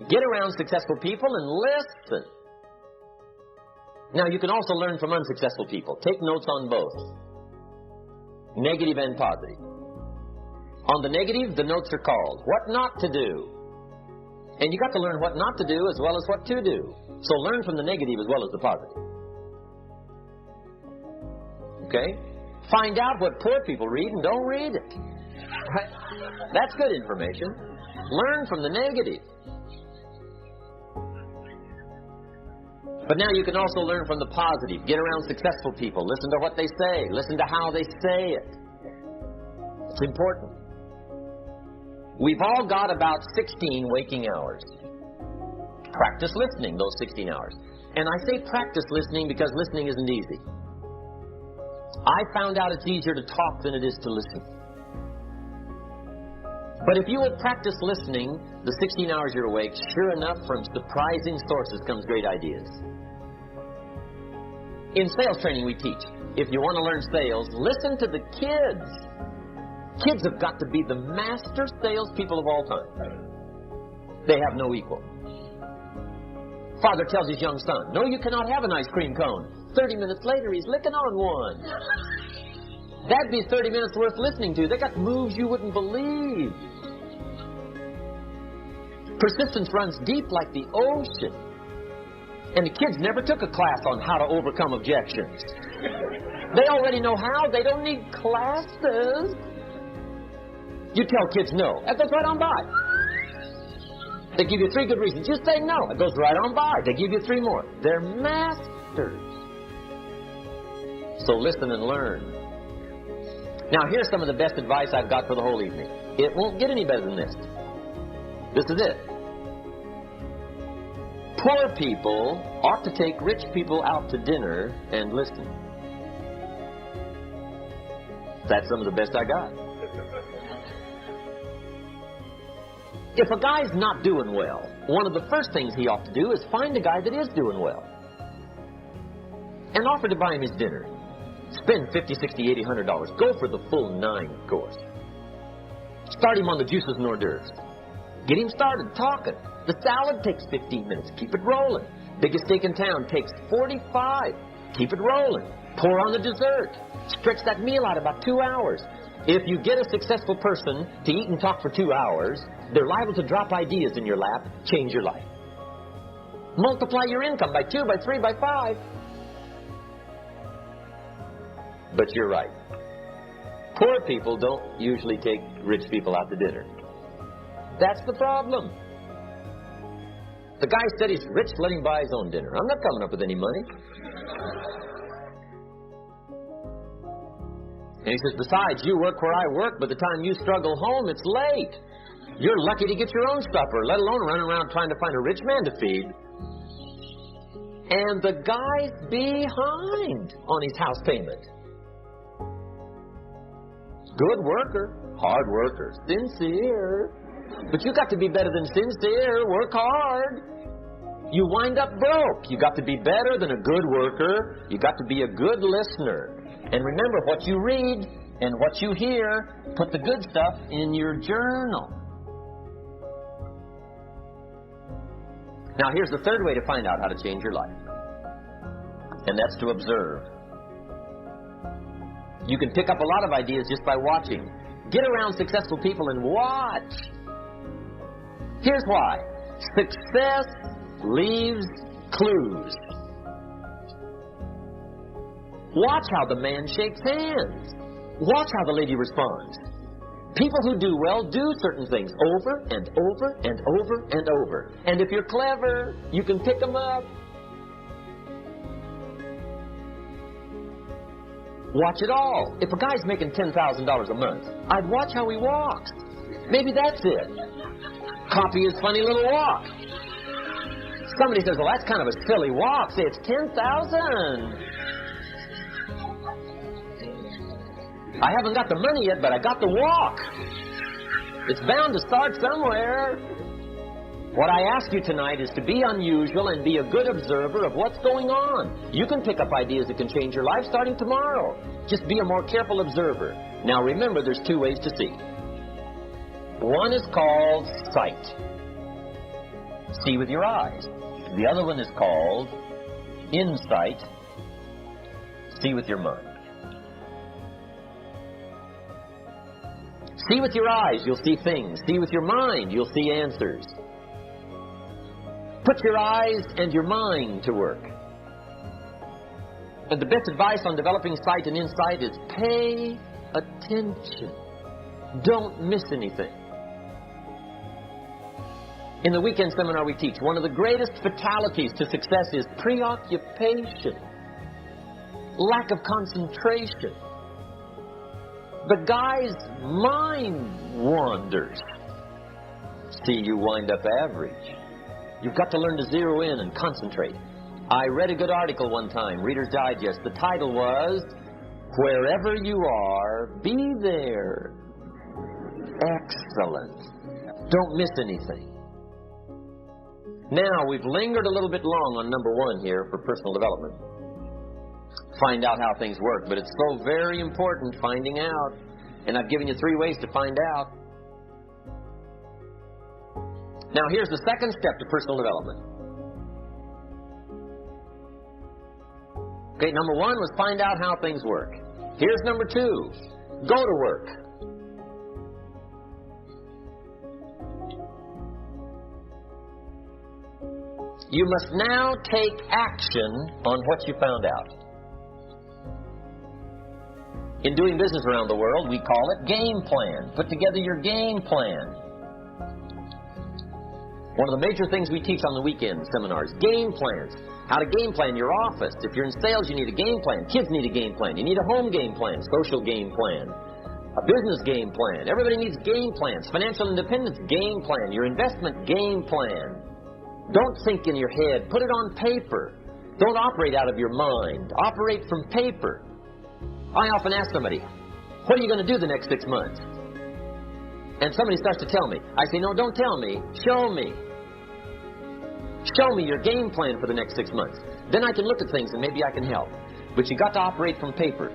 Get around successful people and listen. Now, you can also learn from unsuccessful people. Take notes on both, negative and positive. On the negative, the notes are called What Not to Do. And you got to learn what not to do as well as what to do. So learn from the negative as well as the positive. Okay? Find out what poor people read and don't read it. Right? That's good information. Learn from the negative. But now you can also learn from the positive. Get around successful people. Listen to what they say. Listen to how they say it. It's important. We've all got about 16 waking hours. Practice listening those 16 hours. And I say practice listening because listening isn't easy. I found out it's easier to talk than it is to listen. But if you will practice listening the 16 hours you're awake, sure enough, from surprising sources comes great ideas. In sales training we teach, if you want to learn sales, listen to the kids. Kids have got to be the master salespeople of all time. They have no equal. Father tells his young son, no, you cannot have an ice cream cone. 30 minutes later, he's licking on one. That'd be 30 minutes worth listening to. They got moves you wouldn't believe. Persistence runs deep like the ocean. And the kids never took a class on how to overcome objections. They already know how. They don't need classes. You tell kids no. That goes right on by. They give you 3 good reasons. You say no. It goes right on by. They give you 3 more. They're masters. So listen and learn. Now here's some of the best advice I've got for the whole evening. It won't get any better than this. This is it. Poor people ought to take rich people out to dinner and listen. That's some of the best I got. If a guy's not doing well, one of the first things he ought to do is find a guy that is doing well and offer to buy him his dinner. Spend $50, $60, $80, $100. Go for the full 9 course. Start him on the juices and hors d'oeuvres. Get him started talking. The salad takes 15 minutes. Keep it rolling. Biggest steak in town takes 45. Keep it rolling. Pour on the dessert. Stretch that meal out about 2 hours. If you get a successful person to eat and talk for 2 hours, they're liable to drop ideas in your lap, change your life. Multiply your income by 2, by 3, by 5. But you're right. Poor people don't usually take rich people out to dinner. That's the problem. The guy said he's rich, let him buy his own dinner. I'm not coming up with any money. And he says, besides, you work where I work, by the time you struggle home, it's late. You're lucky to get your own supper, let alone running around trying to find a rich man to feed. And the guy's behind on his house payment. Good worker, hard worker, sincere. But you got to be better than sincere. Work hard. You wind up broke. You got to be better than a good worker. You got to be a good listener. And remember, what you read and what you hear, put the good stuff in your journal. Now, here's the third way to find out how to change your life. And that's to observe. You can pick up a lot of ideas just by watching. Get around successful people and watch. Here's why. Success leaves clues. Watch how the man shakes hands. Watch how the lady responds. People who do well do certain things over and over and over and over. And if you're clever, you can pick them up. Watch it all. If a guy's making $10,000 a month, I'd watch how he walks. Maybe that's it. Copy his funny little walk. Somebody says, well, that's kind of a silly walk. Say, it's 10,000. I haven't got the money yet, but I got the walk. It's bound to start somewhere. What I ask you tonight is to be unusual and be a good observer of what's going on. You can pick up ideas that can change your life starting tomorrow. Just be a more careful observer. Now remember, there's 2 ways to see. One is called sight. See with your eyes. The other one is called insight. See with your mind. See with your eyes, you'll see things. See with your mind, you'll see answers. Put your eyes and your mind to work. And the best advice on developing sight and insight is pay attention. Don't miss anything. In the weekend seminar we teach, one of the greatest fatalities to success is preoccupation, lack of concentration. The guy's mind wanders. See, you wind up average. You've got to learn to zero in and concentrate. I read a good article one time, Reader's Digest. The title was, Wherever You Are, Be There. Excellent. Don't miss anything. Now, we've lingered a little bit long on number one here for personal development. Find out how things work, but it's so very important finding out. And I've given you 3 ways to find out. Now, here's the second step to personal development. Okay, number 1 was find out how things work. Here's number 2. Go to work. You must now take action on what you found out. In doing business around the world, we call it game plan. Put together your game plan. One of the major things we teach on the weekend seminars, game plans. How to game plan your office. If you're in sales, you need a game plan. Kids need a game plan. You need a home game plan, social game plan, a business game plan. Everybody needs game plans. Financial independence, game plan. Your investment game plan. Don't think in your head. Put it on paper. Don't operate out of your mind. Operate from paper. I often ask somebody, what are you going to do the next 6 months? And somebody starts to tell me. I say, no, don't tell me. Show me. Show me your game plan for the next 6 months. Then I can look at things and maybe I can help. But you got to operate from paper.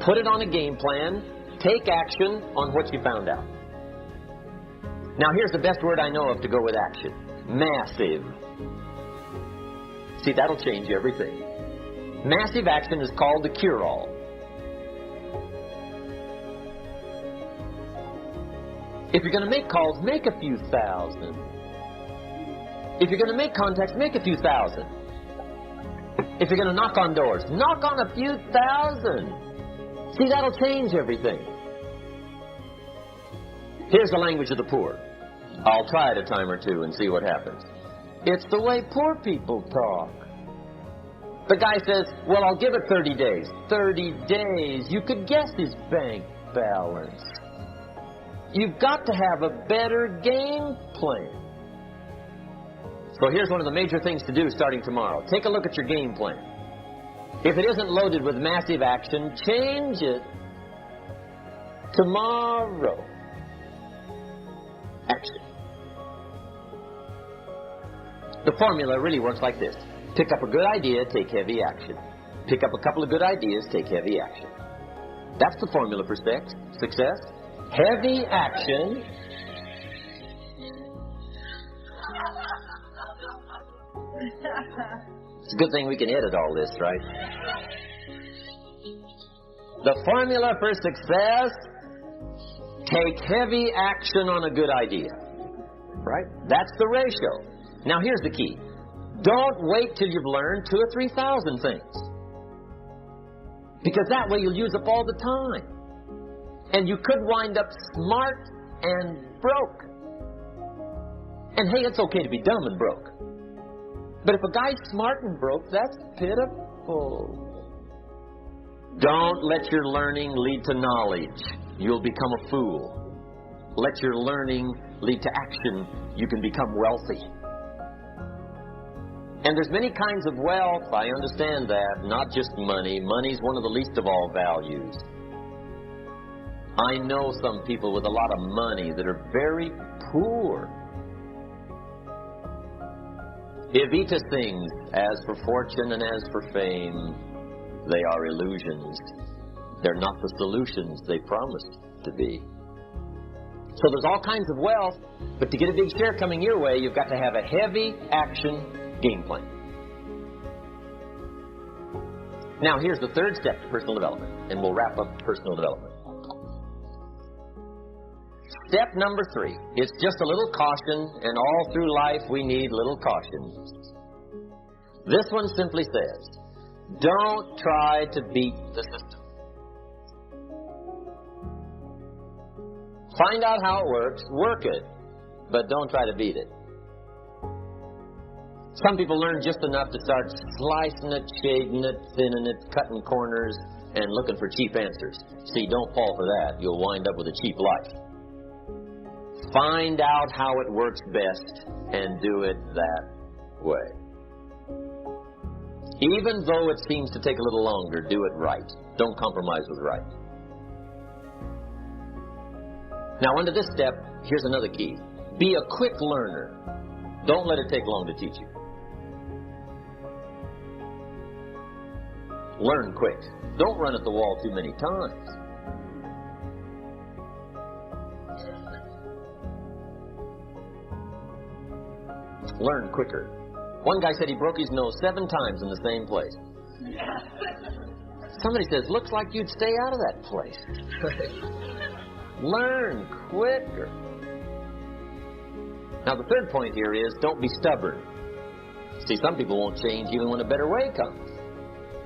Put it on a game plan. Take action on what you found out. Now here's the best word I know of to go with action. Massive. See, that'll change everything. Massive action is called the cure-all. If you're going to make calls, make a few thousand. If you're going to make contacts, make a few thousand. If you're going to knock on doors, knock on a few thousand. See, that'll change everything. Here's the language of the poor. I'll try it a time or two and see what happens. It's the way poor people talk. The guy says, well, I'll give it 30 days. 30 days. You could guess his bank balance. You've got to have a better game plan. So here's one of the major things to do starting tomorrow. Take a look at your game plan. If it isn't loaded with massive action, change it tomorrow. Action. The formula really works like this. Pick up a good idea, take heavy action. Pick up a couple of good ideas, take heavy action. That's the formula for success. Heavy action. It's a good thing we can edit all this, right? The formula for success, take heavy action on a good idea. Right? That's the ratio. Now here's the key. Don't wait till you've learned 2,000 or 3,000 things. Because that way you'll use up all the time. And you could wind up smart and broke. And hey, it's okay to be dumb and broke. But if a guy's smart and broke, that's pitiful. Don't let your learning lead to knowledge. You'll become a fool. Let your learning lead to action. You can become wealthy. And there's many kinds of wealth. I understand that. Not just money. Money's one of the least of all values. I know some people with a lot of money that are very poor. Evita sings, as for fortune and as for fame, they are illusions. They're not the solutions they promised to be. So there's all kinds of wealth, but to get a big share coming your way, you've got to have a heavy action game plan. Now, here's the third step to personal development, and we'll wrap up personal development. Step number 3. It's just a little caution, and all through life we need little caution. This one simply says, don't try to beat the system. Find out how it works, work it, but don't try to beat it. Some people learn just enough to start slicing it, shading it, thinning it, cutting corners, and looking for cheap answers. See, don't fall for that. You'll wind up with a cheap life. Find out how it works best and do it that way. Even though it seems to take a little longer, do it right. Don't compromise with right. Now, under this step, here's another key. Be a quick learner. Don't let it take long to teach you. Learn quick. Don't run at the wall too many times. Learn quicker. One guy said he broke his nose 7 times in the same place. Somebody says, looks like you'd stay out of that place. Learn quicker. Now, the third point here is don't be stubborn. See, some people won't change even when a better way comes.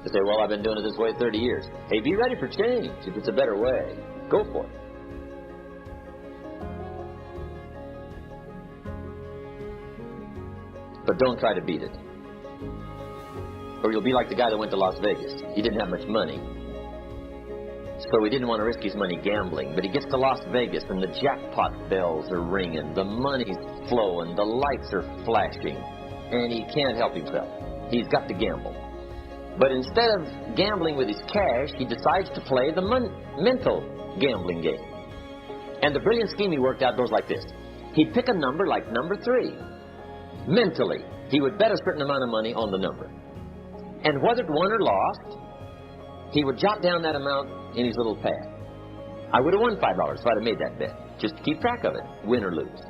They say, well, I've been doing it this way 30 years. Hey, be ready for change. If it's a better way, go for it. But don't try to beat it. Or you'll be like the guy that went to Las Vegas. He didn't have much money, so he didn't want to risk his money gambling. But he gets to Las Vegas and the jackpot bells are ringing, the money's flowing, the lights are flashing, and he can't help himself. He's got to gamble. But instead of gambling with his cash, he decides to play the mental gambling game. And the brilliant scheme he worked out goes like this. He'd pick a number like number 3. Mentally, he would bet a certain amount of money on the number. And whether it won or lost, he would jot down that amount in his little pad. I would have won $5 if I'd have made that bet, just to keep track of it, win or lose.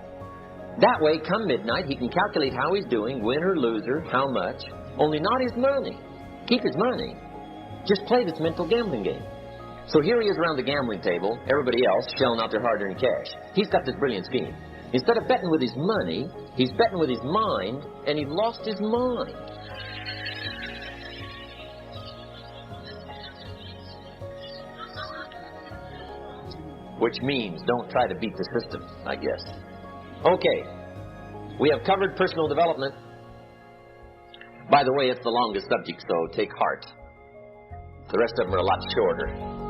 That way, come midnight, he can calculate how he's doing, win or loser, how much, only not his money. Keep his money. Just play this mental gambling game. So here he is around the gambling table, everybody else shelling out their hard-earned cash. He's got this brilliant scheme. Instead of betting with his money, he's betting with his mind, and he lost his mind. Which means don't try to beat the system, I guess. Okay, we have covered personal development. By the way, it's the longest subject, so take heart. The rest of them are a lot shorter.